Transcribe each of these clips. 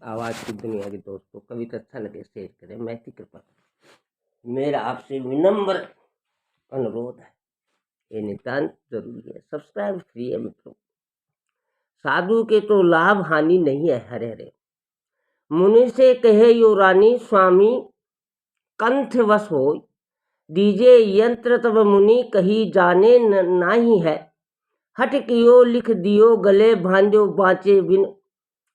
आवाज़ की दुनिया के दोस्तों, कविता अच्छा लगे शेयर करें। मैं की कृपा, मेरा आपसे विनम्र अनुरोध है, ये नितांत जरूरी है। सब्सक्राइब फ्री है मित्रों। साधु के तो लाभ हानि नहीं है। हरे हरे मुनि से कहे यो रानी, स्वामी कंठ वश हो, दीजे यंत्र तब मुनि कही जाने नाही है। हट कियो लिख दियो गले, भांजो बाँचे बिन,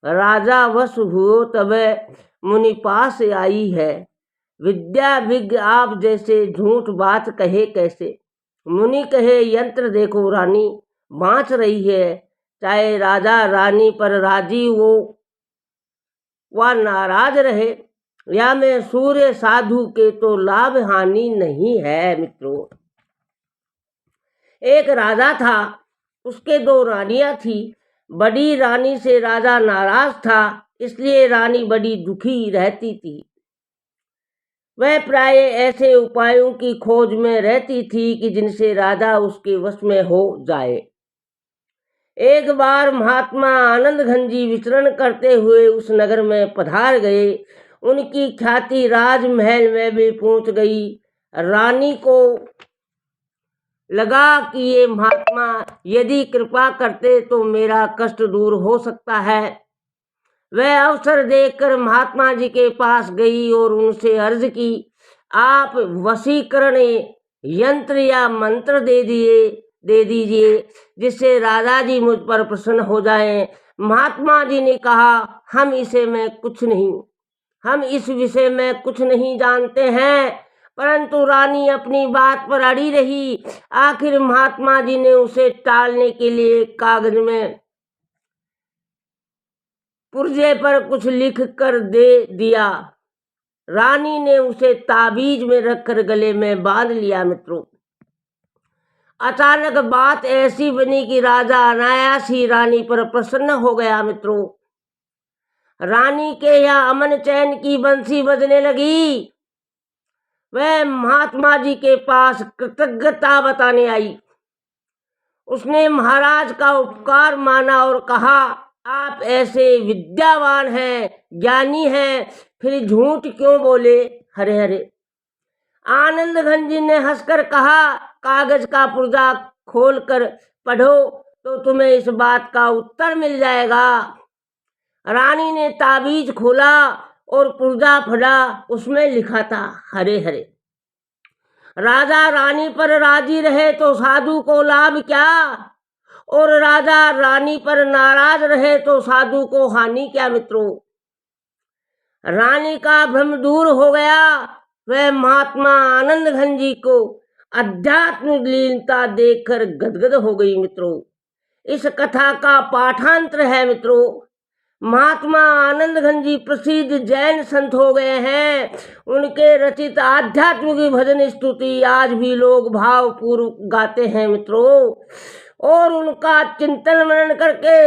राजा वश हुओ तबे मुनि पास आई है। विद्या विज्ञ आप जैसे, झूठ बात कहे कैसे। मुनि कहे यंत्र देखो रानी, बाँच रही है। चाहे राजा रानी पर राजी वो व नाराज रहे, या में सूर्य साधु के तो लाभ हानि नहीं है। मित्रों, एक राजा था, उसके दो रानियां थी। बड़ी रानी से राजा नाराज था, इसलिए रानी बड़ी दुखी रहती थी। वह प्राय ऐसे उपायों की खोज में रहती थी कि जिनसे राजा उसके वश में हो जाए। एक बार महात्मा आनंद घन जी विचरण करते हुए उस नगर में पधार गए। उनकी ख्याति राजमहल में भी पहुंच गई। रानी को लगा कि ये महात्मा यदि कृपा करते तो मेरा कष्ट दूर हो सकता है। वह अवसर देखकर महात्मा जी के पास गई और उनसे अर्ज की, आप वशीकरण यंत्र या मंत्र दे दीजिए जिससे राजा जी मुझ पर प्रसन्न हो जाएं। महात्मा जी ने कहा, हम इस विषय में कुछ नहीं जानते हैं। परंतु रानी अपनी बात पर अड़ी रही। आखिर महात्मा जी ने उसे टालने के लिए कागज में पुर्जे पर कुछ लिख कर दे दिया। रानी ने उसे ताबीज में रखकर गले में बांध लिया। मित्रों, अचानक बात ऐसी बनी कि राजा अनायास ही रानी पर प्रसन्न हो गया। मित्रों, रानी के यहाँ अमन चैन की बंसी बजने लगी। वह महात्मा जी के पास कृतज्ञता बताने आई। उसने महाराज का उपकार माना और कहा, आप ऐसे विद्यावान हैं, ज्ञानी हैं, फिर झूठ क्यों बोले। हरे हरे आनंद घन जी ने हंसकर कहा, कागज का पुर्जा खोलकर पढ़ो तो तुम्हें इस बात का उत्तर मिल जाएगा। रानी ने ताबीज खोला और पुर्जा पढ़ा। उसमें लिखा था, हरे हरे राजा रानी पर राजी रहे तो साधु को लाभ क्या, और राजा रानी पर नाराज रहे तो साधु को हानि क्या। मित्रों, रानी का भ्रम दूर हो गया। वह महात्मा आनंद घन जी को आध्यात्मिक लीनता देखकर गदगद हो गई। मित्रों, इस कथा का पाठांतर है। मित्रों, महात्मा आनंद घन जी प्रसिद्ध जैन संत हो गए हैं। उनके रचित आध्यात्मिक भजन स्तुति आज भी लोग भावपूर्वक गाते हैं। मित्रों, और उनका चिंतन मनन करके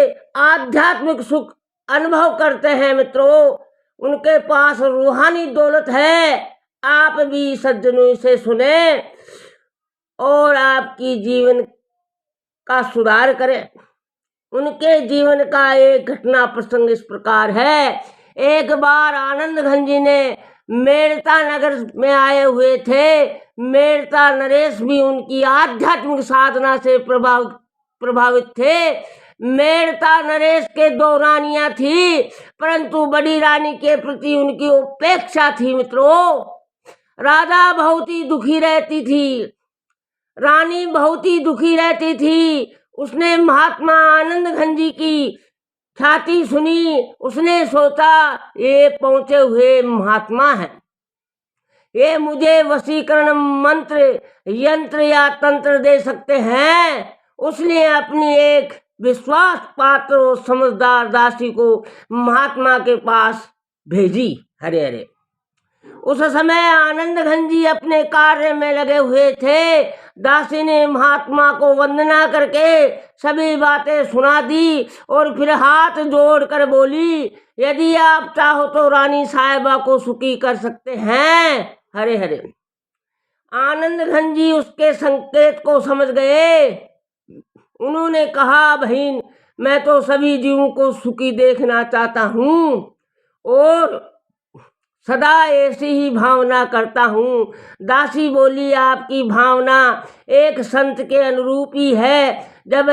आध्यात्मिक सुख अनुभव करते हैं। मित्रों, उनके पास रूहानी दौलत है। आप भी सज्जनों से सुने और आपकी जीवन का सुधार करें। उनके जीवन का एक घटना प्रसंग इस प्रकार है। एक बार आनंद घन जी ने मेड़ता नगर में आए हुए थे। मेड़ता नरेश भी उनकी आध्यात्मिक साधना से प्रभावित थे। मेड़ता नरेश के दो रानियां थी, परंतु बड़ी रानी के प्रति उनकी उपेक्षा थी। मित्रों, राजा बहुत ही दुखी रहती थी, रानी बहुत ही दुखी रहती थी। उसने महात्मा आनंद घन जी की ख्याति सुनी। उसने सोचा, ये पहुंचे हुए महात्मा हैं, ये मुझे वशीकरण मंत्र यंत्र या तंत्र दे सकते हैं। उसने अपनी एक विश्वास पात्र और समझदार दासी को महात्मा के पास भेजी। हरे हरे उस समय आनंद घन जी अपने कार्य में लगे हुए थे। दासी ने महात्मा को वंदना करके सभी बातें सुना दी और फिर हाथ जोड़कर बोली, यदि आप चाहो तो रानी साहिबा को सुखी कर सकते हैं। हरे हरे आनंद घन जी उसके संकेत को समझ गए। उन्होंने कहा, बहन, मैं तो सभी जीवों को सुखी देखना चाहता हूँ। और सदा ऐसी ही भावना करता हूँ। दासी बोली, आपकी भावना एक संत के अनुरूप ही है। जब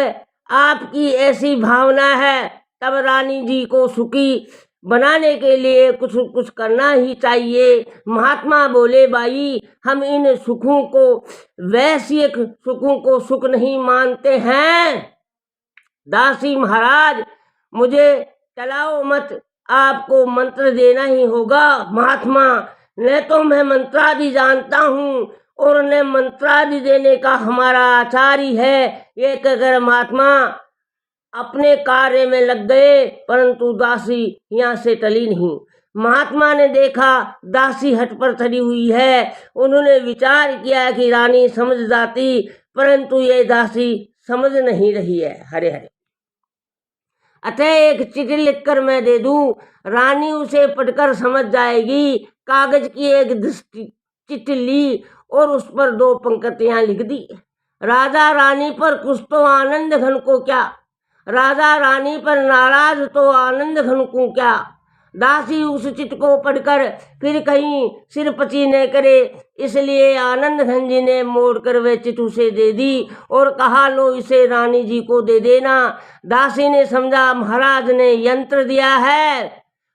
आपकी ऐसी भावना है तब रानी जी को सुखी बनाने के लिए कुछ कुछ करना ही चाहिए। महात्मा बोले, बाई हम इन सुखों को, वैश्विक सुखों को सुख नहीं मानते हैं। दासी, महाराज मुझे चलाओ मत, आपको मंत्र देना ही होगा। महात्मा, न तो मैं मंत्रादि जानता हूँ और न मंत्रादि देने का हमारा आचार ही है। ये कहकर महात्मा अपने कार्य में लग गए, परंतु दासी यहाँ से टली नहीं। महात्मा ने देखा दासी हट पर चढ़ी हुई है। उन्होंने विचार किया कि रानी समझ जाती, परंतु ये दासी समझ नहीं रही है। हरे हरे। अतः एक चिट्ठी लिखकर मैं दे दूं, रानी उसे पढ़कर समझ जाएगी। कागज की एक चिट्ठी ली और उस पर 2 पंक्तियां लिख दी। राजा रानी पर कुछ तो आनंद घन को क्या, राजा रानी पर नाराज तो आनंद घन को क्या। दासी उस चिट को पढ़कर फिर कहीं सिर पची न करे, इसलिए आनंद घन जी ने मोड़कर वे चिट उसे दे दी और कहा, लो इसे रानी जी को दे देना। दासी ने समझा महाराज ने यंत्र दिया है।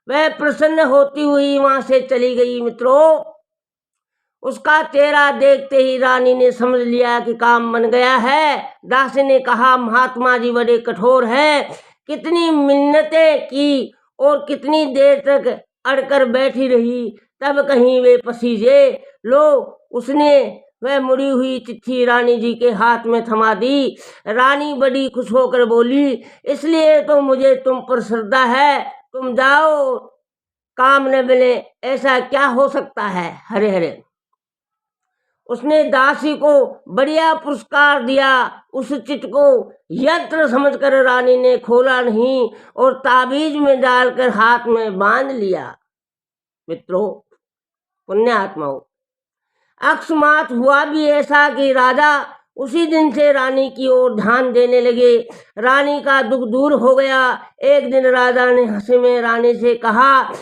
वह प्रसन्न होती हुई वहां से चली गई। मित्रों, उसका चेहरा देखते ही रानी ने समझ लिया कि काम बन गया है। दासी ने कहा, महात्मा जी बड़े कठोर हैं। कितनी मिन्नतें की और कितनी देर तक अड़कर बैठी रही, तब कहीं वे पसीजे। लो, उसने वह मुड़ी हुई चिट्ठी रानी जी के हाथ में थमा दी। रानी बड़ी खुश होकर बोली, इसलिए तो मुझे तुम पर श्रद्धा है। तुम जाओ, काम न मिले ऐसा क्या हो सकता है। हरे हरे। उसने दासी को बढ़िया पुरस्कार दिया। उस चिट को यंत्र समझकर रानी ने खोला नहीं और ताबीज में डालकर हाथ में बांध लिया। मित्रों, पुण्यात्माओं, अकस्मात हुआ भी ऐसा कि राजा उसी दिन से रानी की ओर ध्यान देने लगे। रानी का दुख दूर हो गया। एक दिन राजा ने हंसी में रानी से कहा,